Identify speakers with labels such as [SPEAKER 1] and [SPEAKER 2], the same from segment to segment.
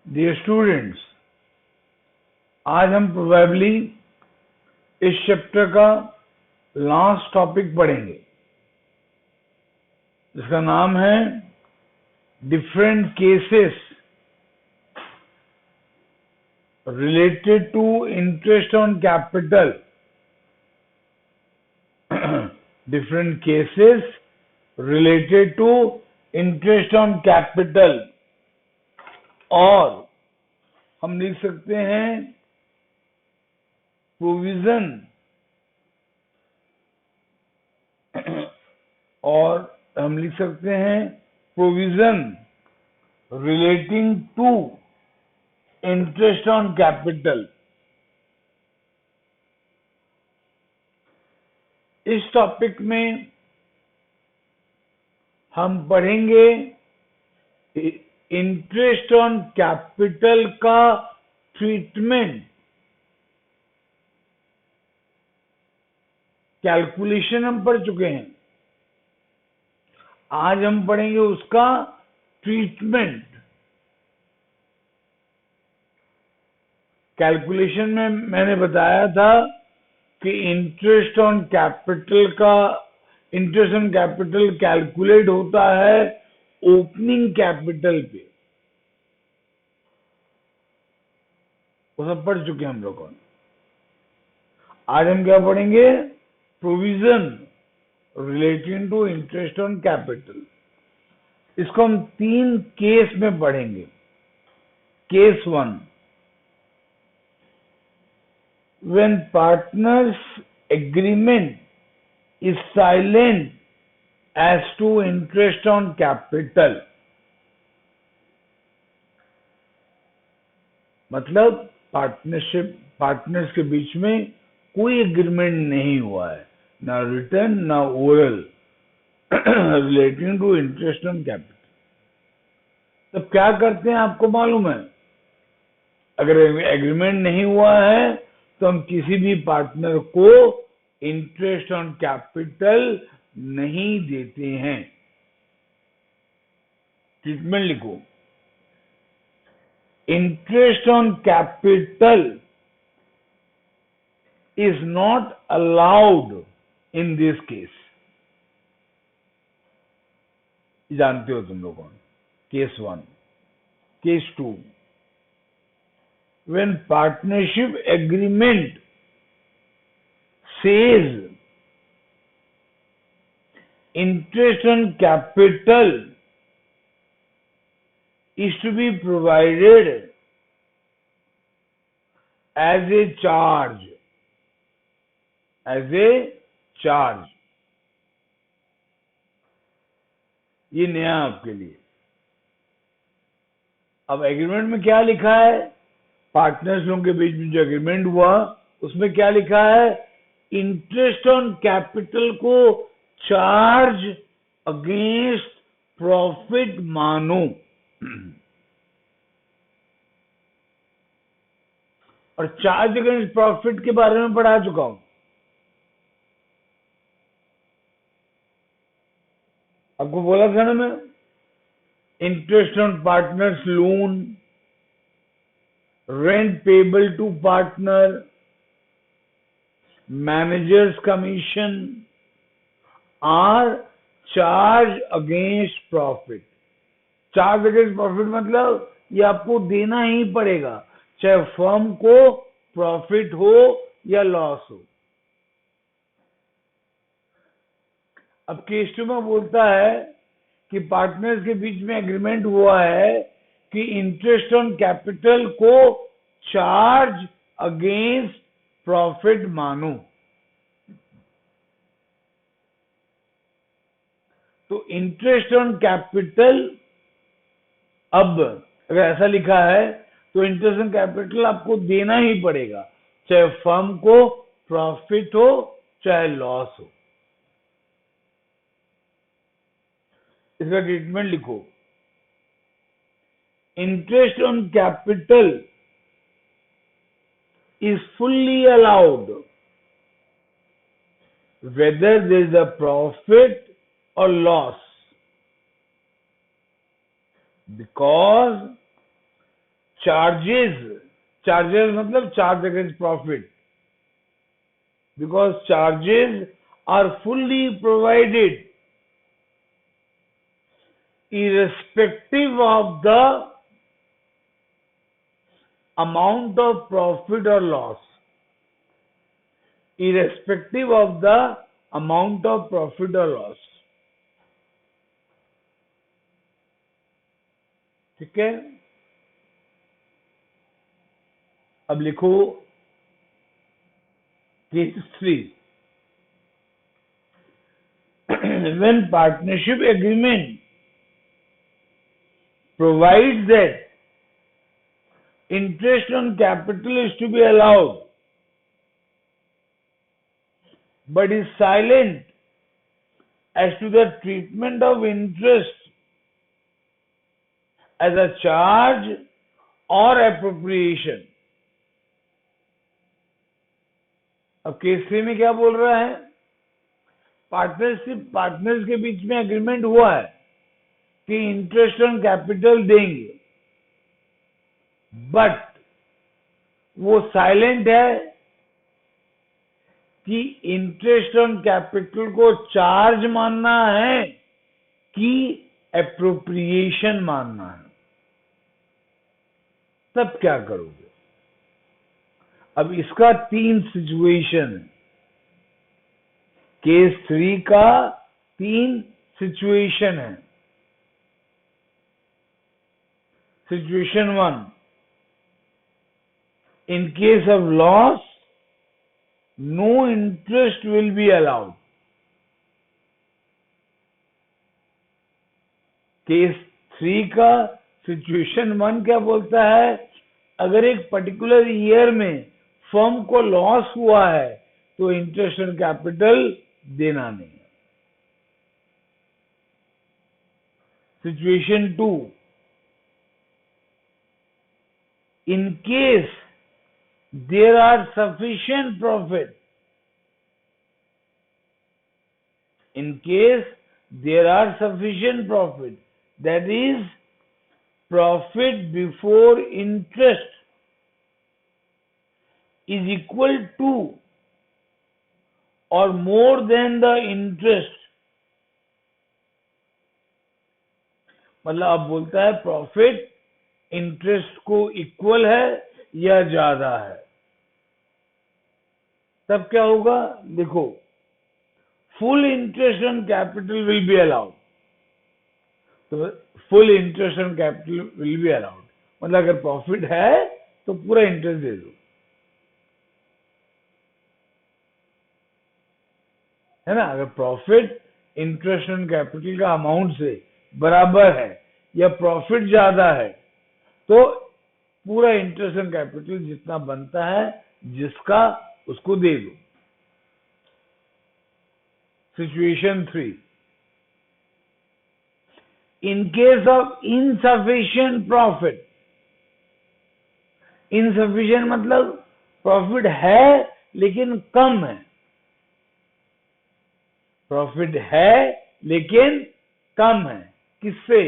[SPEAKER 1] Dear students, आज हम probably इस चैप्टर का लास्ट टॉपिक पढ़ेंगे जिसका नाम है different cases related to interest on capital. Different cases related to interest on capital, और हम लिख सकते हैं प्रोविजन, और हम लिख सकते हैं provision relating to interest on capital. इस टॉपिक में हम पढ़ेंगे इंटरेस्ट ऑन कैपिटल का ट्रीटमेंट, कैलकुलेशन हम पढ़ चुके हैं। आज हम पढ़ेंगे उसका ट्रीटमेंट। कैलकुलेशन में मैंने बताया था कि इंटरेस्ट ऑन कैपिटल कैलकुलेट होता है ओपनिंग कैपिटल पे। वो सब पढ़ चुके हैं हम लोगों ने। आज हम क्या पढ़ेंगे? Provision relating to interest on capital. इसको हम 3 केस में पढ़ेंगे। Case 1, when partners agreement is silent as to interest on capital, मतलब पार्टनर्स के बीच में कोई एग्रीमेंट नहीं हुआ है, ना रिटर्न ना oral, relating to interest on capital. तब क्या करते हैं आपको मालूम है? अगर एग्रीमेंट नहीं हुआ है तो हम किसी भी पार्टनर को इंटरेस्ट ऑन कैपिटल नहीं देते हैं। ट्रीटमेंट लिखो, interest on capital is not allowed in this case. जानते हो तुम लोगों। Case 1। Case 2, when partnership agreement says interest on capital is to be provided as a charge, ये नया आपके लिए। अब एग्रीमेंट में क्या लिखा है? पार्टनर्स लोगों के बीच में जो एग्रीमेंट हुआ उसमें क्या लिखा है? इंटरेस्ट ऑन कैपिटल को चार्ज अगेंस्ट प्रॉफिट मानो। और चार्ज अगेंस्ट प्रॉफिट के बारे में पढ़ा चुका हूं। आपको बोला था ना मैं, interest on partners loan, rent payable to partner, manager's commission are charged against profit। Charge against profit मतलब ये आपको देना ही पड़ेगा, चाहे फर्म को प्रॉफिट हो या लॉस हो। अब केस 2 में बोलता है कि पार्टनर्स के बीच में एग्रीमेंट हुआ है कि इंटरेस्ट ऑन कैपिटल को चार्ज अगेंस्ट प्रॉफिट मानो। तो इंटरेस्ट ऑन कैपिटल, अब अगर ऐसा लिखा है तो इंटरेस्ट ऑन कैपिटल आपको देना ही पड़ेगा, चाहे फर्म को प्रॉफिट हो चाहे लॉस हो। इसका ट्रीटमेंट लिखो, interest on capital is fully allowed whether there is a profit or loss, because charges मतलब charge against profit, because charges are fully provided irrespective of the amount of profit or loss, irrespective of the amount of profit or loss. ठीक है, अब लिखो case 3. When partnership agreement provides that interest on capital is to be allowed, but is silent as to the treatment of interest as a charge or appropriation. अब case 3 में क्या बोल रहा है? पार्टनर्स के बीच में एग्रीमेंट हुआ है कि इंटरेस्ट ऑन कैपिटल देंगे, बट वो साइलेंट है कि इंटरेस्ट ऑन कैपिटल को चार्ज मानना है कि एप्रोप्रिएशन मानना है. तब क्या करोगे? अब इसका 3 सिचुएशन है. केस 3 का 3 सिचुएशन है. Situation 1, in case of loss, no interest will be allowed. Case 3 का सिचुएशन 1 क्या बोलता है? अगर एक पर्टिकुलर ईयर में फर्म को लॉस हुआ है तो इंटरेस्ट ऑन कैपिटल देना नहीं. Situation 2, in case there are sufficient profit, in case there are sufficient profit, that is profit before interest is equal to or more than the interest. मतलब अब बोलता है प्रॉफिट इंटरेस्ट को equal है या ज्यादा है. तब क्या होगा? देखो, full interest on capital will be allowed. तो full interest on capital will be allowed मतलब अगर प्रॉफिट है तो पूरा इंटरेस्ट दे दो, है ना. अगर प्रॉफिट इंटरेस्ट ऑन कैपिटल का अमाउंट से बराबर है या प्रॉफिट ज्यादा है तो पूरा इंटरेस्ट ऑन कैपिटल जितना बनता है जिसका उसको दे दो. Situation 3, in case of insufficient profit. Insufficient मतलब प्रॉफिट है लेकिन कम है. प्रॉफिट है लेकिन कम है. किससे?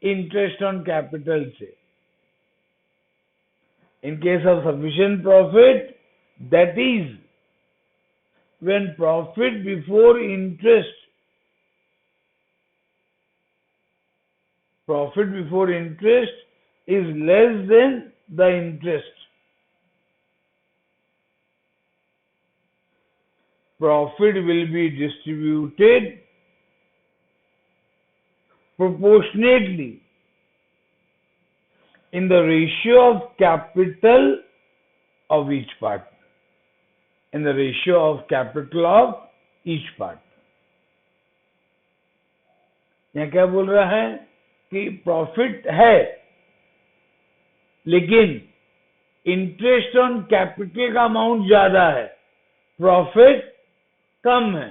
[SPEAKER 1] इंटरेस्ट ऑन कैपिटल से. In case of sufficient profit, that is when profit before interest is less than the interest. Profit will be distributed proportionately in the ratio of capital of each partner. In the ratio of capital of each partner. यहाँ क्या बोल रहा है कि profit है लेकिन interest on capital का amount ज्यादा है, प्रॉफिट कम है.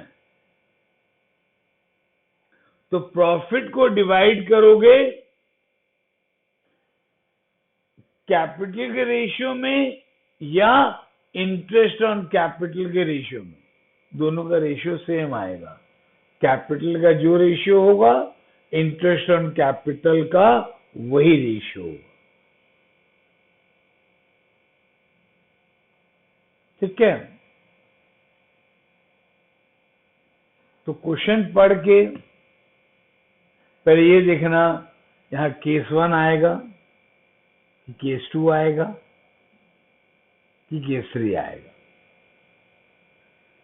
[SPEAKER 1] तो प्रॉफिट को डिवाइड करोगे कैपिटल के रेशियो में या इंटरेस्ट ऑन कैपिटल के रेशियो में. दोनों का रेशियो सेम आएगा. कैपिटल का जो रेशियो होगा इंटरेस्ट ऑन कैपिटल का वही रेशियो होगा. ठीक है, तो क्वेश्चन पढ़ के पहले ये देखना यहाँ केस 1 आएगा कि केस 2 आएगा कि केस 3 आएगा।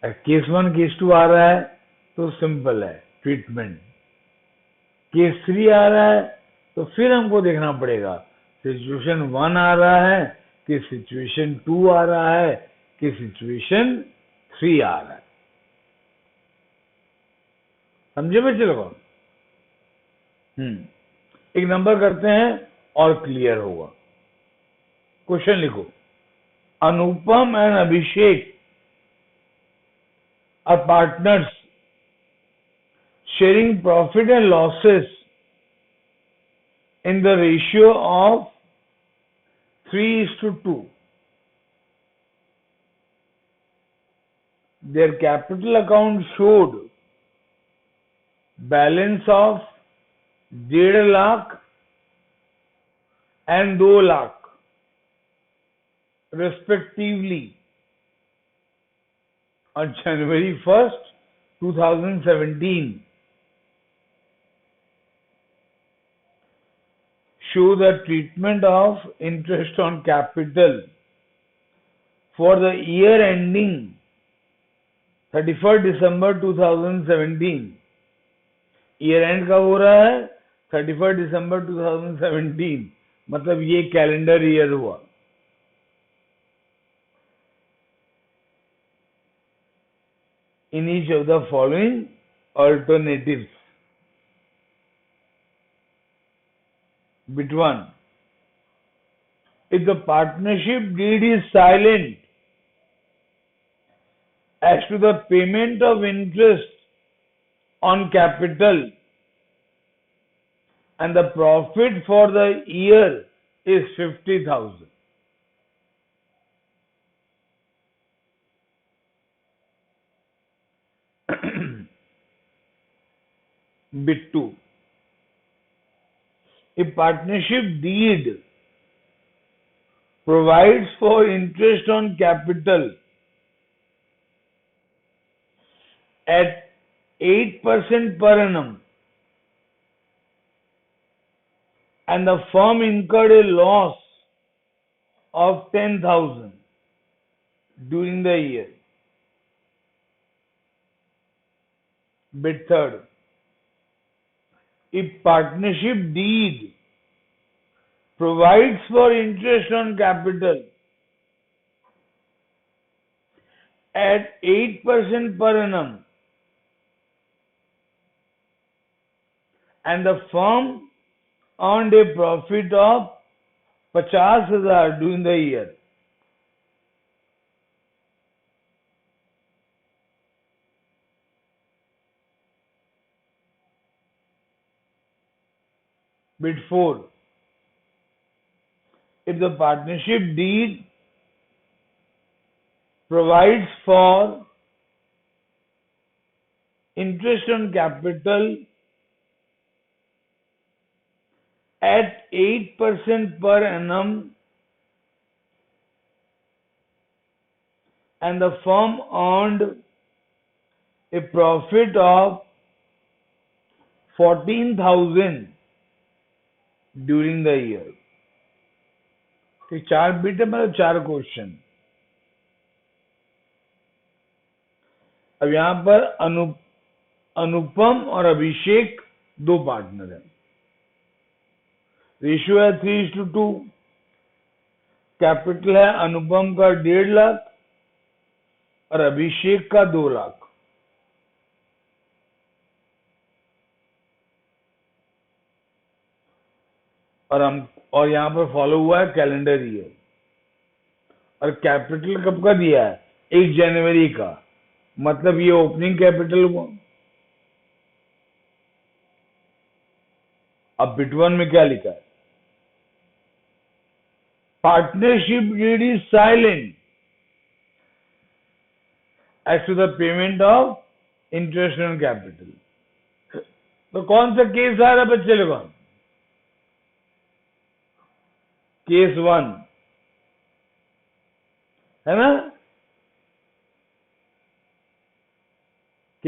[SPEAKER 1] अगर केस 1 केस 2 आ रहा है तो सिंपल है ट्रीटमेंट, केस 3 आ रहा है तो फिर हमको देखना पड़ेगा सिचुएशन 1 आ रहा है कि सिचुएशन 2 आ रहा है कि सिचुएशन 3 आ रहा है। समझे बच्चे लोग? एक नंबर करते हैं और क्लियर होगा। क्वेश्चन लिखो, Anupam and Abhishek are partners sharing profit and losses in the ratio of 3:2. Their capital account showed balance of 1.5 lakh and 2 lakh respectively on January 1st, 2017. Show the treatment of interest on capital for the year ending 31st December 2017. Year and कब हो रहा है? 31st December 2017, मतलब ये calendar year हुआ। In each of the following alternatives. Bit 1. If the partnership deed is silent as to the payment of interest on capital and the profit for the year is 50,000. Bit 2. If partnership deed provides for interest on capital at 8% per annum and the firm incurred a loss of 10,000 during the year. Bit 3. If partnership deed provides for interest on capital at 8% per annum and the firm earned a profit of 50,000 during the year. Bit 4. If the partnership deed provides for interest on capital at 8% per annum and the firm earned a profit of 14,000 during the year. तो 4 bit है, मतलब 4 question. अब यहां पर अनुपम और अभिषेक 2 partner हैं। Ratio है 3:2। Capital है अनुपम का 1.5 लाख और अभिषेक का 2 लाख। और यहां पर फॉलो हुआ है कैलेंडर ईयर। और कैपिटल कब का दिया है? 1 जनवरी का, मतलब ये ओपनिंग कैपिटल हुआ। अब बिट 1 में क्या लिखा है? Partnership deed is silent as to the payment of interest on capital. तो कौन सा केस आ रहा है बच्चे लोगों? केस 1 है ना?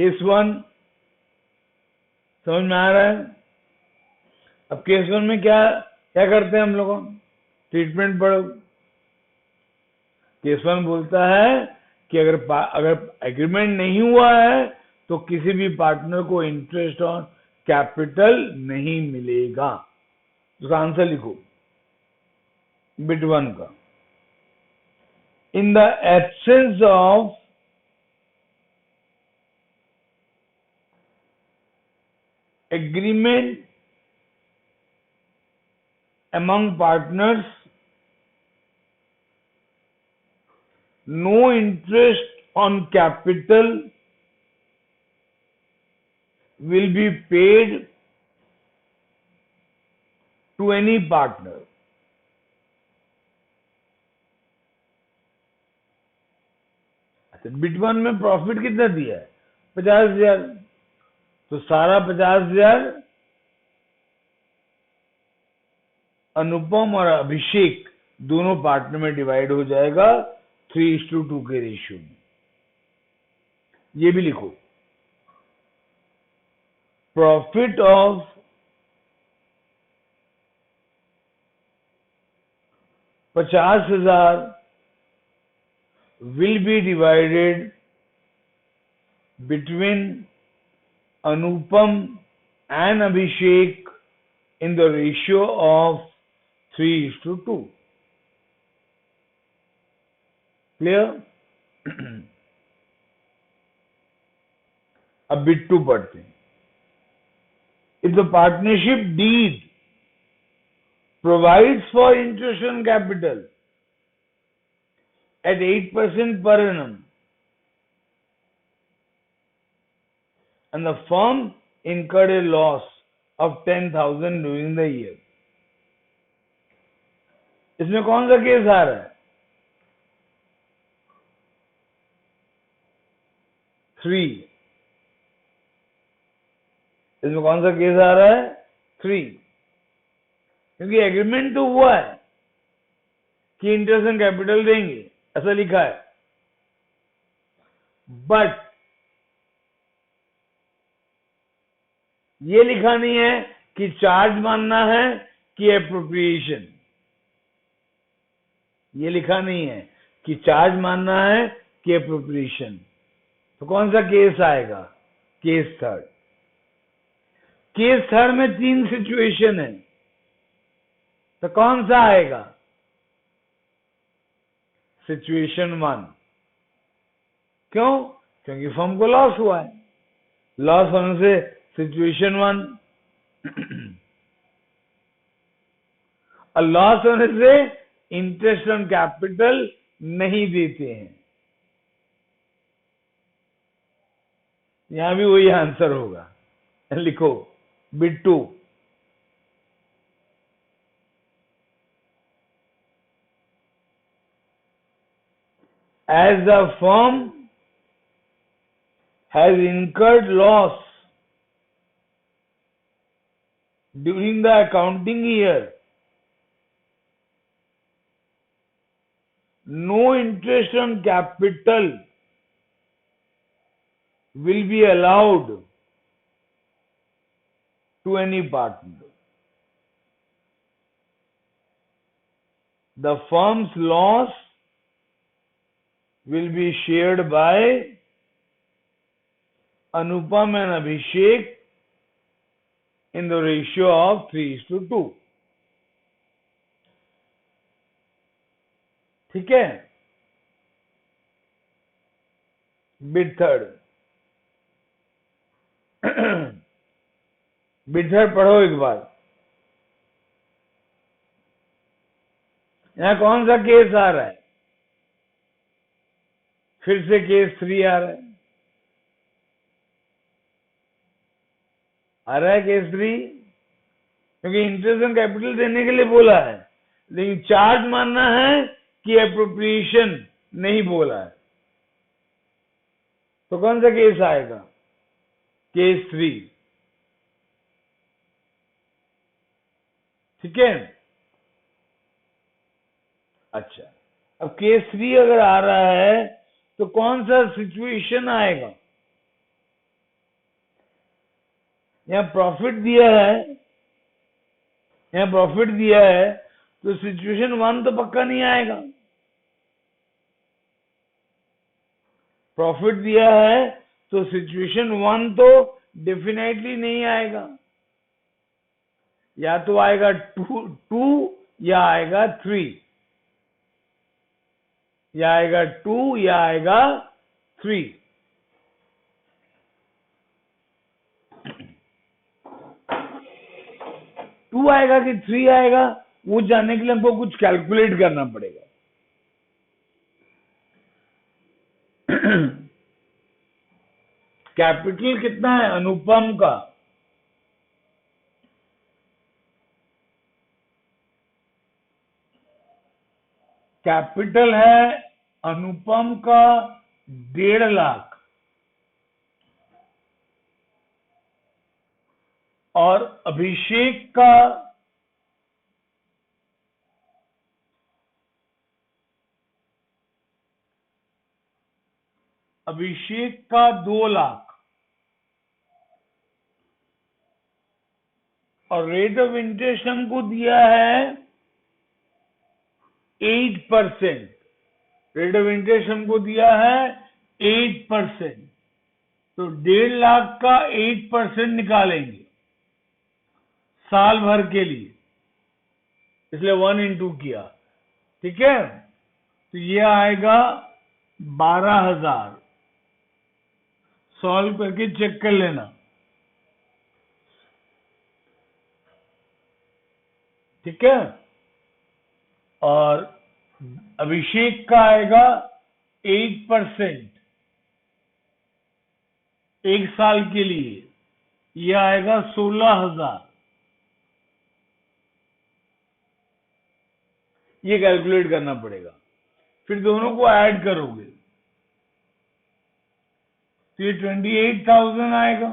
[SPEAKER 1] केस वन समझ में आ रहा है? अब केस वन में क्या क्या करते हैं हम लोग? ट्रीटमेंट पढ़ो। केस वन बोलता है कि अगर एग्रीमेंट नहीं हुआ है तो किसी भी पार्टनर को इंटरेस्ट ऑन कैपिटल नहीं मिलेगा। उसका आंसर लिखो बिट वन का। In the absence of agreement among partners, no interest on capital will be paid to any partner. अच्छा, बिट वन में प्रॉफिट कितना दिया है? 50,000। तो सारा 50,000 अनुपम और अभिषेक दोनों पार्टनर में डिवाइड हो जाएगा 3:2 के रेशियो में। ये भी लिखो, profit of 50,000 will be divided between Anupam and Abhishek in the ratio of 3:2. Clear? अब बिट टू पढ़ते हैं। If the partnership deed provides for interest on capital at 8% per annum and the firm incurred a loss of 10,000 during the year, इसमें कौन सा case आ रहा है? 3। इसमें कौन सा केस आ रहा है? 3। क्योंकि एग्रीमेंट तो हुआ है कि इंटरेस्ट एंड कैपिटल देंगे, ऐसा लिखा है, बट ये लिखा नहीं है कि चार्ज मानना है कि एप्रोप्रिएशन। ये लिखा नहीं है कि चार्ज मानना है कि एप्रोप्रिएशन। तो कौन सा केस आएगा? Case third. केस थर्ड में 3 सिचुएशन है, तो कौन सा आएगा? सिचुएशन 1। क्यों? क्योंकि फर्म को लॉस हुआ है। लॉस होने से सिचुएशन 1। और लॉस होने से इंटरेस्ट ऑन कैपिटल नहीं देते हैं। यहां भी वही आंसर होगा। लिखो bit 2। As the firm has incurred loss during the accounting year, no interest on capital will be allowed to any partner. The firm's loss will be shared by Anupam and Abhishek in the ratio of 3:2. ठीक है? Bit third. Bit third पढ़ो एक बार। यहां कौन सा case आ रहा है? फिर से केस 3 आ रहा है। आ रहा है केस 3, क्योंकि इंटरेस्ट ऑन कैपिटल देने के लिए बोला है, लेकिन चार्ज मानना है कि एप्रोप्रिएशन नहीं बोला है। तो कौन सा केस आएगा? केस 3। ठीक है? अच्छा, अब केस 3 अगर आ रहा है तो कौन सा सिचुएशन आएगा? यहाँ प्रॉफिट दिया है, यहाँ प्रॉफिट दिया है, तो सिचुएशन 1 तो पक्का नहीं आएगा। प्रॉफिट दिया है तो सिचुएशन 1 तो डेफिनेटली नहीं आएगा, या तो आएगा 2 या आएगा 3, या आएगा 2 या आएगा 3। टू आएगा कि 3 आएगा, वो जानने के लिए हमको कुछ कैलकुलेट करना पड़ेगा। कैपिटल कितना है अनुपम का? कैपिटल है अनुपम का 1.5 लाख और अभिषेक का 2 लाख और रेट ऑफ इंटरेस्ट हमको दिया है 8%। रेट ऑफ इंटरेस्ट हमको दिया है 8%, तो 1.5 लाख का 8% निकालेंगे साल भर के लिए, इसलिए 1 into किया। ठीक है, तो ये आएगा 12,000। सॉल्व करके चेक कर लेना। ठीक है, और अभिषेक का आएगा 8% 1 साल के लिए, यह आएगा 16,000। ये कैलकुलेट करना पड़ेगा, फिर दोनों को ऐड करोगे तो ये 28,000 आएगा।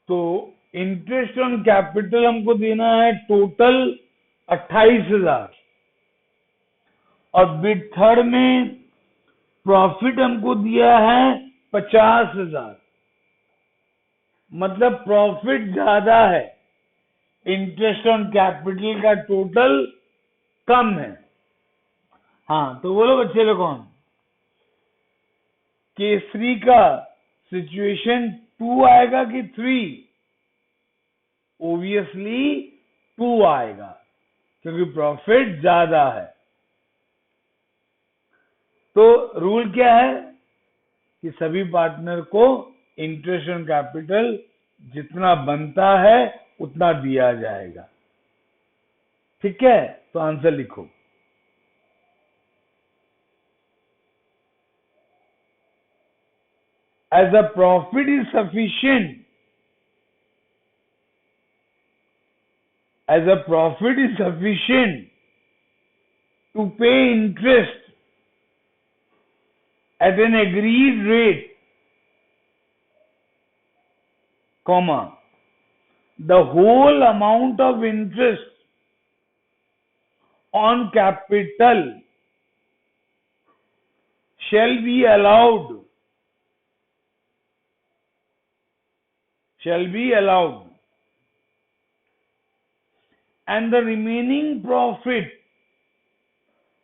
[SPEAKER 1] तो इंटरेस्ट ऑन कैपिटल हमको देना है टोटल 28,000 और बिड थर्ड में प्रॉफिट हमको दिया है 50,000। मतलब प्रॉफिट ज्यादा है, इंटरेस्ट ऑन कैपिटल का टोटल कम है। हाँ, तो बोलो बच्चे लोग कौन? केसरी का सिचुएशन 2 आएगा कि 3? ओबियसली 2 आएगा, क्योंकि प्रॉफिट ज्यादा है। तो रूल क्या है कि सभी पार्टनर को इंटरेस्ट ऑन कैपिटल जितना बनता है उतना दिया जाएगा। ठीक है, तो आंसर लिखो। As the profit is sufficient, to pay interest at an agreed rate, comma, the whole amount of interest on capital shall be allowed and the remaining profit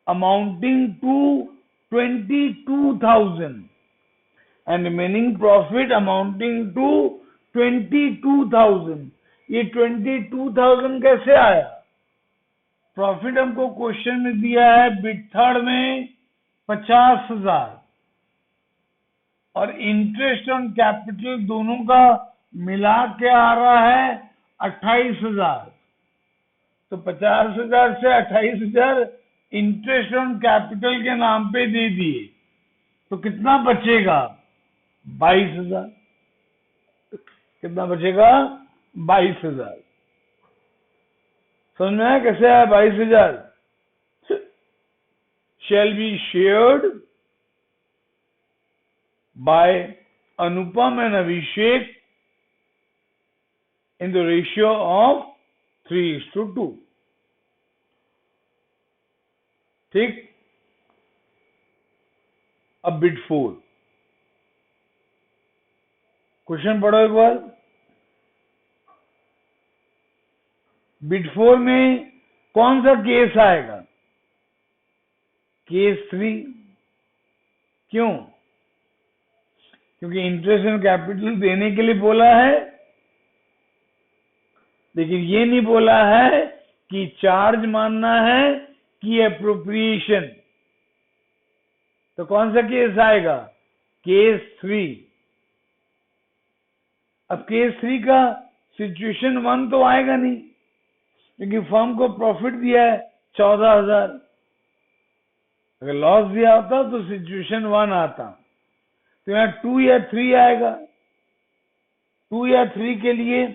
[SPEAKER 1] amounting to 22,000 ये 22,000 कैसे आया? प्रॉफिट हमको question में दिया है bid third में 50,000 और interest on capital दोनों का मिला के आ रहा है 28,000। तो 50,000 से 28,000 इंटरेस्ट ऑन कैपिटल के नाम पे दे दिए, तो कितना बचेगा? 22,000। कितना बचेगा? 22,000। समझ में आया कैसे आया 22,000? shall be shared by Anupam and Abhishek in the ratio of 3:2। ठीक, अब बिट 4। क्वेश्चन पढ़ो एक बार। बिट 4 में कौन सा केस आएगा? केस 3। क्यों? क्योंकि इंटरेस्ट एंड कैपिटल देने के लिए बोला है, लेकिन ये नहीं बोला है कि चार्ज मानना है कि एप्रोप्रिएशन। तो कौन सा केस आएगा? केस 3। अब केस 3 का सिचुएशन 1 तो आएगा नहीं, क्योंकि फर्म को प्रॉफिट दिया है 14,000। अगर लॉस दिया होता तो सिचुएशन 1 आता। तो यहाँ 2 या 3 आएगा। 2 या 3 के लिए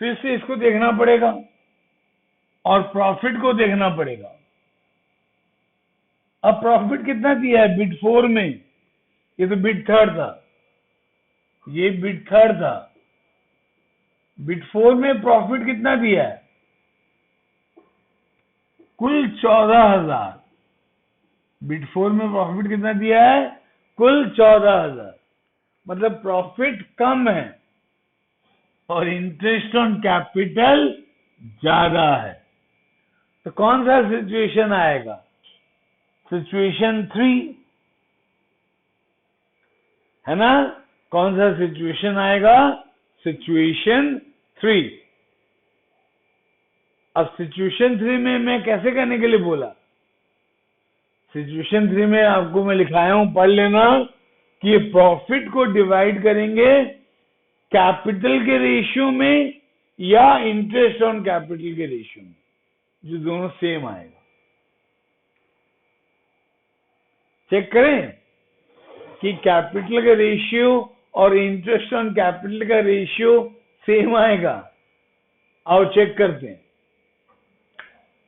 [SPEAKER 1] फिर से इसको देखना पड़ेगा और प्रॉफिट को देखना पड़ेगा। अब प्रॉफिट कितना दिया है बिट 4 में? ये तो बिट 3 था, ये बिट 3 था। बिट 4 में प्रॉफिट कितना दिया है? कुल 14,000। बिट 4 में प्रॉफिट कितना दिया है? कुल 14,000। मतलब प्रॉफिट कम है और इंटरेस्ट ऑन कैपिटल ज्यादा है। तो कौन सा सिचुएशन आएगा? सिचुएशन 3 है ना? कौन सा सिचुएशन आएगा? सिचुएशन 3। अब सिचुएशन 3 में मैं कैसे करने के लिए बोला? सिचुएशन 3 में आपको मैं लिखाया हूं, पढ़ लेना कि प्रॉफिट को डिवाइड करेंगे कैपिटल के रेशियो में या इंटरेस्ट ऑन कैपिटल के रेशियो में, जो दोनों सेम आएगा। चेक करें कि कैपिटल का रेशियो और इंटरेस्ट ऑन कैपिटल का रेशियो सेम आएगा। आओ चेक करते हैं।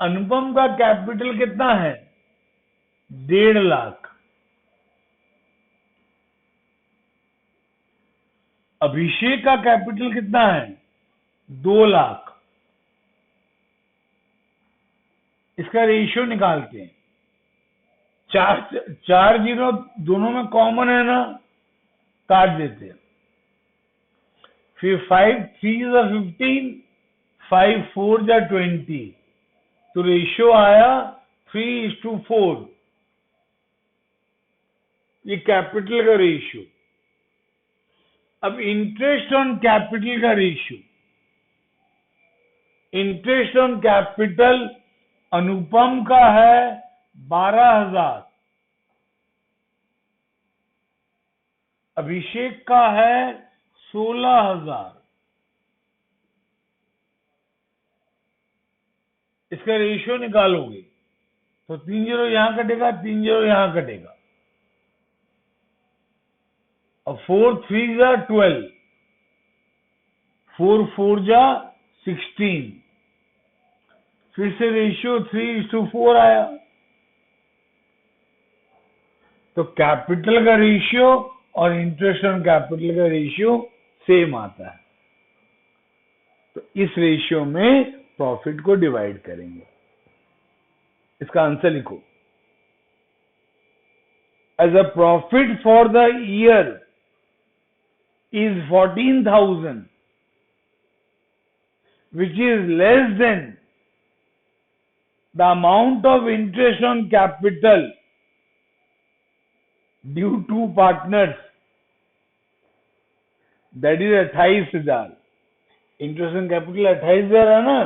[SPEAKER 1] अनुपम का कैपिटल कितना है? 1.5 लाख। अभिषेक का कैपिटल कितना है? 2 लाख। इसका रेशियो निकालते हैं। 4 जीरो दोनों में कॉमन है ना, काट देते हैं। फिर 5 3 जा 15, 5 4 जा 20। तो रेशियो आया 3:4। ये कैपिटल का रेशियो। अब इंटरेस्ट ऑन कैपिटल का रेशियो। इंटरेस्ट ऑन कैपिटल अनुपम का है 12,000, अभिषेक का है 16,000। इसका रेशियो निकालोगे तो 3 जीरो यहां कटेगा, 3 जीरो यहां कटेगा, और 4 3 जा 12, 4 4 जा 16। फिर से रेशियो 3:4 आया। तो कैपिटल का रेशियो और इंटरेस्ट ऑन कैपिटल का रेशियो सेम आता है। तो इस रेशियो में प्रॉफिट को डिवाइड करेंगे। इसका आंसर लिखो। As a profit for the year is 14,000, which is less than the amount of interest on capital due to partners, that is 28,000। Interest on capital 28,000 है ना।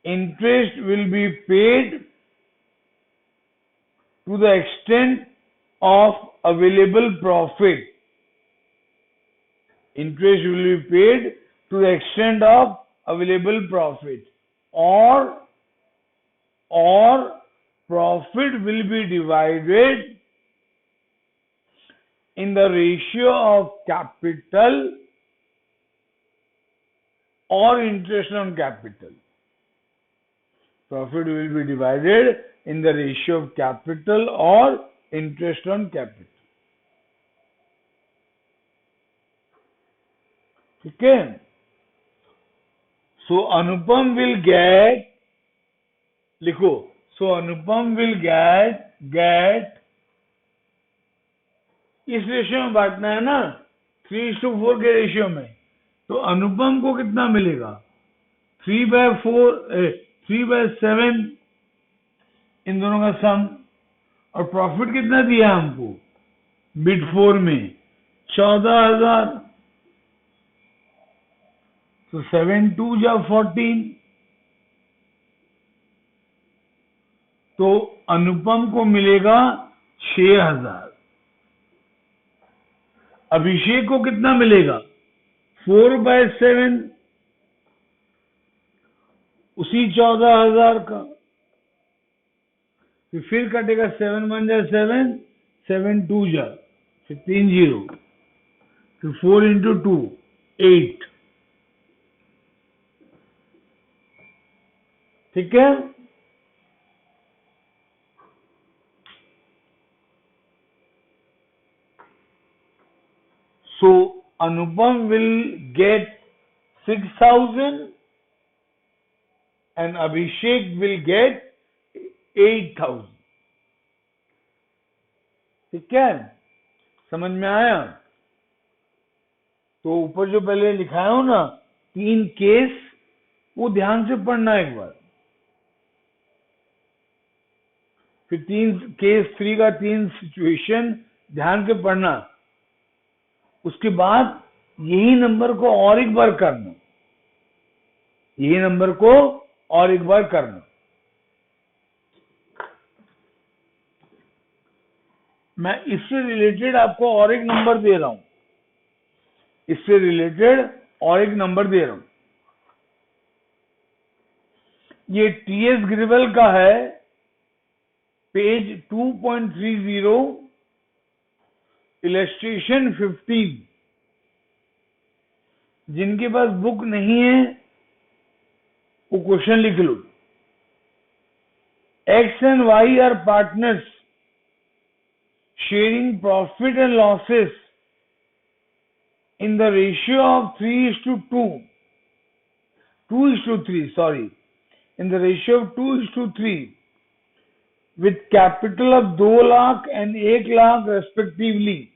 [SPEAKER 1] Interest will be paid to the extent of available profit. Interest will be paid to the extent of available profit, or profit will be divided in the ratio of capital or interest on capital. Profit will be divided in the ratio of capital or interest on capital. ठीक है? So Anupam will get, लिखो, so Anupam will get इस ratio में बांटना है ना, 3:4 के ratio में, तो अनुपम को कितना मिलेगा? 3/7 इन दोनों का सम। और प्रॉफिट कितना दिया हमको बिड 4 में? 14,000। तो 7×2 जा 14। तो अनुपम को मिलेगा 6,000। अभिषेक को कितना मिलेगा? 4/7 उसी 14,000 का। फिर कटेगा 7×1 जा 7, 7×2 जा, फिर 3 0, फिर 4×2 8। ठीक है। So Anupam will get 6,000 and Abhishek will get 8,000. ठीक है, समझ में आया? तो ऊपर जो पहले लिखाया हो ना 3 केस, वो ध्यान से पढ़ना एक बार। फिर 3 केस 3 का 3 सिचुएशन ध्यान से पढ़ना। उसके बाद यही नंबर को और एक बार करना, यही नंबर को और एक बार करना। मैं इससे रिलेटेड आपको और एक नंबर दे रहा हूं, इससे रिलेटेड और एक नंबर दे रहा हूं। ये टीएस ग्रिवल का है, पेज 2.30, इलस्ट्रेशन 15। जिनके पास बुक नहीं है वो क्वेश्चन लिख लो। X and Y are partners sharing profit and losses in the ratio of 3:2, 2:3, sorry, in the ratio of 2:3, with capital of 2 lakh and 1 lakh respectively.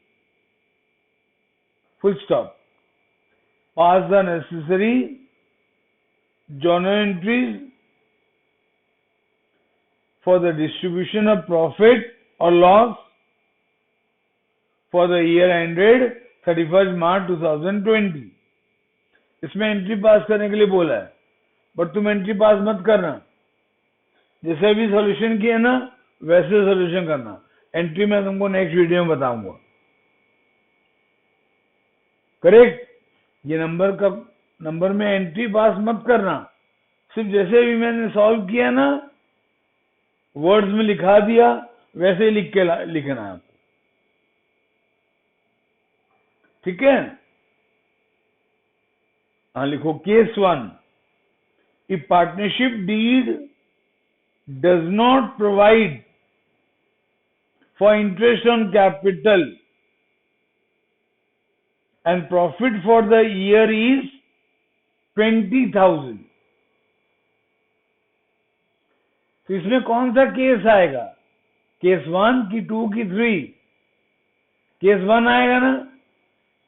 [SPEAKER 1] Full stop. Pass the necessary journal entries for the distribution of profit or loss for the year ended 31st March 2020. इसमें entry पास करने के लिए बोला है, but तुम entry पास मत करना। जैसे भी सॉल्यूशन किया ना वैसे सॉल्यूशन करना। एंट्री मैं तुमको नेक्स्ट वीडियो में बताऊंगा। करेक्ट? ये नंबर में एंट्री पास मत करना, सिर्फ जैसे भी मैंने सॉल्व किया ना वर्ड्स में लिखा दिया वैसे ही लिखना है आपको। ठीक है? हाँ लिखो। Case 1, if partnership deed does not provide for interest on capital and profit for the year is 20,000, तो इसमें कौन सा केस आएगा? केस 1 की 2 की 3? केस 1 आएगा ना,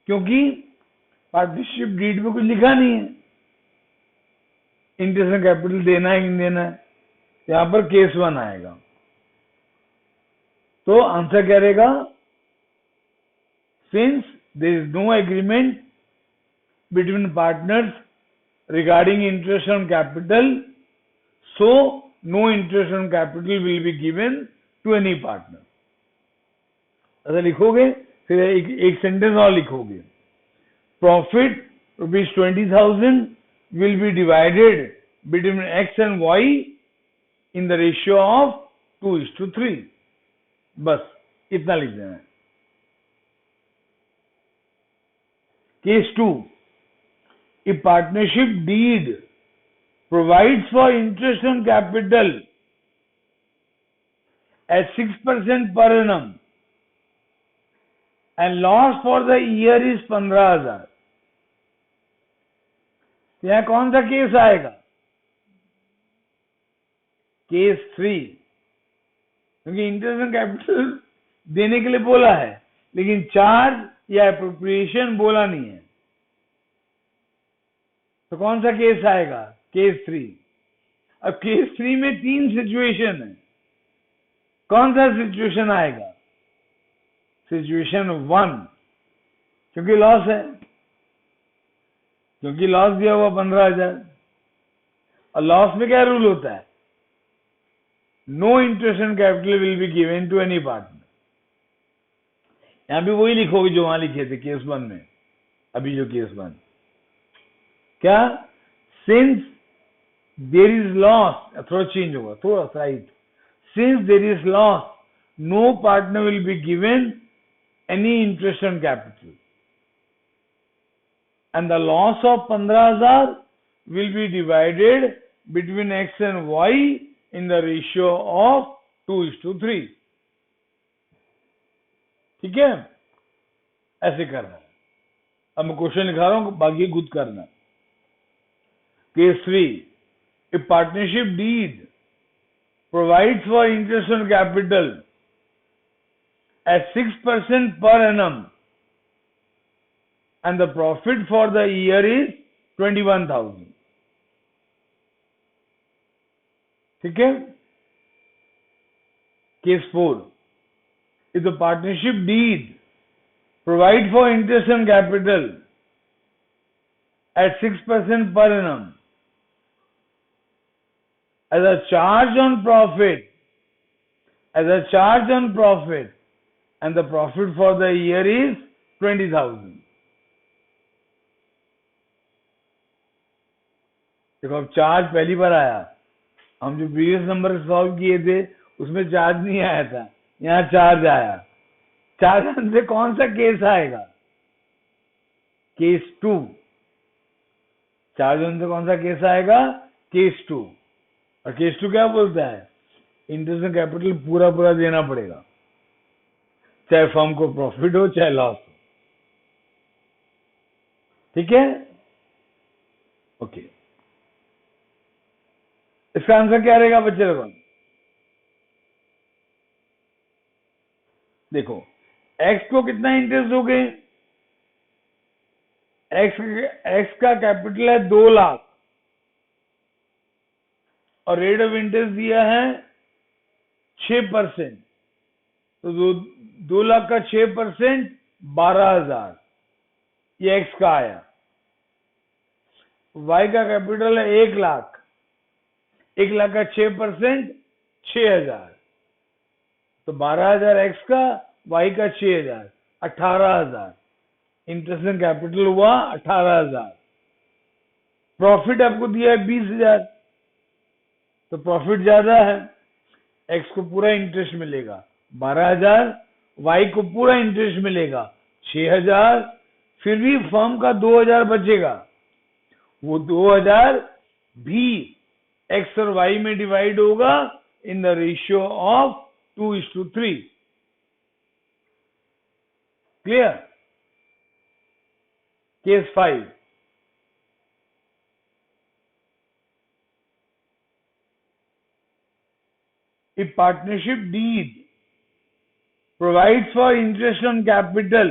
[SPEAKER 1] क्योंकि पार्टनरशिप डीड में कुछ लिखा नहीं है इंटरेस्ट ऑन कैपिटल देना है कि नहीं देना है। यहां पर केस 1 आएगा। तो आंसर क्या रहेगा? Since there is no agreement between partners regarding interest on capital, so no interest on capital will be given to any partner. ऐसा लिखोगे, फिर एक सेंटेंस और लिखोगे। Profit ₹20,000 will be divided between X and Y in the ratio of 2:3. बस इतना लिख देना है। Case 2, if partnership deed provides for interest on capital at 6% per annum and loss for the year is 15,000, यहां कौन सा केस आएगा? Case 3, क्योंकि इंटरेस्ट ऑन कैपिटल देने के लिए बोला है, लेकिन चार्ज या अप्रोप्रिएशन बोला नहीं है। तो कौन सा केस आएगा? केस 3। अब केस 3 में 3 सिचुएशन है। कौन सा सिचुएशन आएगा? सिचुएशन 1, क्योंकि लॉस है, क्योंकि लॉस दिया हुआ 15,000। और लॉस में क्या रूल होता है? No interest and capital will be given to any partner. यहां भी वही लिखोगे जो वहां लिखे थे केस 1 में। अभी जो केस 1 क्या, सिंस देर इज लॉस, थोड़ा चेंज होगा, थोड़ा सा right, since there is loss no partner will be given any interest and capital and the loss of 15,000 will be divided between X and Y in the ratio of 2:3। ठीक है, ऐसे करना है। अब मैं क्वेश्चन लिखा रहा हूं, बाकी खुद करना। Case 3, a partnership deed provides for interest on capital at 6% per annum and the profit for the year is 21,000। ठीक है। Case 4, if the partnership deed provide for interest and capital at 6% per annum as a charge on profit, and the profit for the year is 20,000। देखो, अब charge पहली बार आया। हम जो previous number solve किए थे उसमें चार्ज नहीं आया था, यहाँ चार्ज आया। चार्ज से कौन सा केस आएगा? केस 2। चार्ज से कौन सा केस आएगा? केस 2। और केस 2 क्या बोलता है? इंटरेस्ट एंड कैपिटल पूरा पूरा देना पड़ेगा, चाहे फर्म को प्रॉफिट हो चाहे लॉस हो। ठीक है, ओके। इसका आंसर क्या रहेगा बच्चे लोगों? देखो, एक्स को कितना इंटरेस्ट दोगे? एक्स का कैपिटल है 2 लाख और रेट ऑफ इंटरेस्ट दिया है 6%। तो 2 लाख का 6% 12,000, ये एक्स का आया। वाई का कैपिटल है 1 लाख, 1 लाख का 6% 6,000। तो 12,000 एक्स का, वाई का 6,000, 18,000। इंटरेस्ट एंड कैपिटल हुआ 18,000। प्रॉफिट आपको दिया है 20,000, तो प्रॉफिट ज्यादा है। एक्स को पूरा इंटरेस्ट मिलेगा 12,000, वाई को पूरा इंटरेस्ट मिलेगा 6,000। फिर भी फर्म का 2,000 बचेगा। वो 2,000 भी एक्स और वाई में डिवाइड होगा in the ratio of 2:3। Clear? Case 5, if partnership deed provides for interest on capital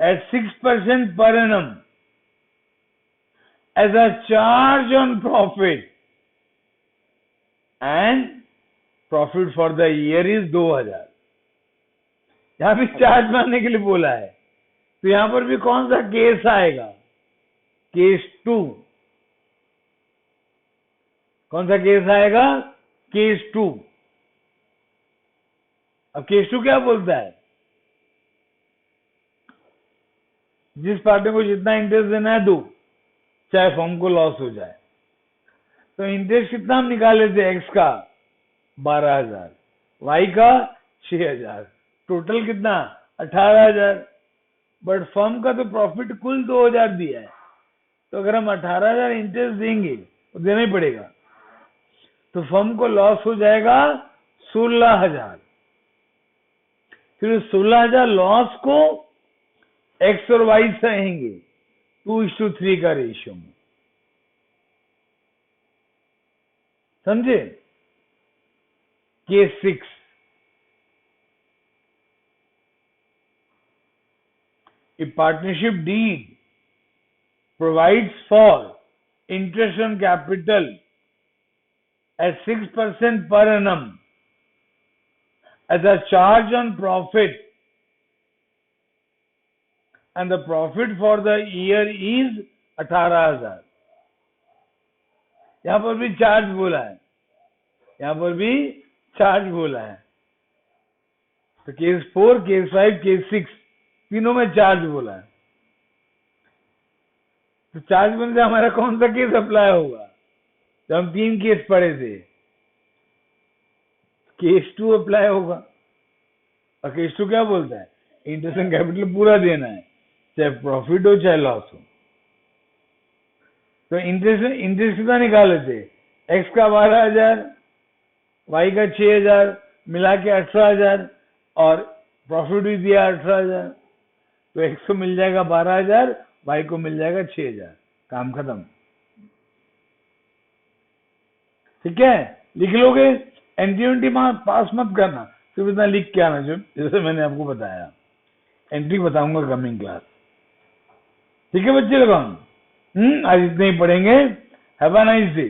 [SPEAKER 1] at 6% per annum as a charge on profit and profit for the year is 2,000। यहां भी charge मारने के लिए बोला है, तो यहां पर भी कौन सा केस आएगा? केस 2। कौन सा केस आएगा? केस 2। अब केस 2 क्या बोलता है? जिस पार्टी को जितना इंटरेस्ट देना है दो, चाहे फर्म को लॉस हो जाए। तो इंटरेस्ट कितना हम निकाले थे? एक्स का 12,000, वाई का 6,000, टोटल कितना? 18,000। बट फर्म का तो प्रॉफिट कुल 2,000 दिया है, तो अगर हम 18,000 इंटरेस्ट देंगे तो देना ही पड़ेगा। तो फर्म को लॉस हो जाएगा 16,000। फिर 16,000 लॉस को एक्स और वाई सहेंगे 2:3 का रेशियो में। समझे? Case 6, A partnership deed provides for interest on capital at 6% per annum as a charge on profit, and the profit for the year is 18,000. यहां पर भी चार्ज बोला है, यहां पर भी चार्ज बोला है। तो केस 4, केस 5, केस 6 तीनों में चार्ज बोला है। तो चार्ज बनने से हमारा कौन सा केस अप्लाई होगा? जब हम 3 केस पढ़े थे, केस 2 अप्लाई होगा। और केस 2 क्या बोलता है? इंटरेस्ट ऑन कैपिटल पूरा देना है, चाहे प्रॉफिट हो चाहे लॉस हो। तो इंटरेस्ट कितना निकाले थे? एक्स का 12,000, वाई का 6,000, मिला के 18,000, और प्रॉफिट भी दिया 18,000। तो एक्स को मिल जाएगा 12,000, वाई को मिल जाएगा 6,000। काम खत्म। ठीक है, लिख लोगे। एंट्री पास मत करना, सिर्फ इतना लिख के आना, जो जैसे मैंने आपको बताया। एंट्री बताऊंगा कमिंग क्लास। ठीक है बच्चे लोग, आज इतने ही पढ़ेंगे। Have a nice day.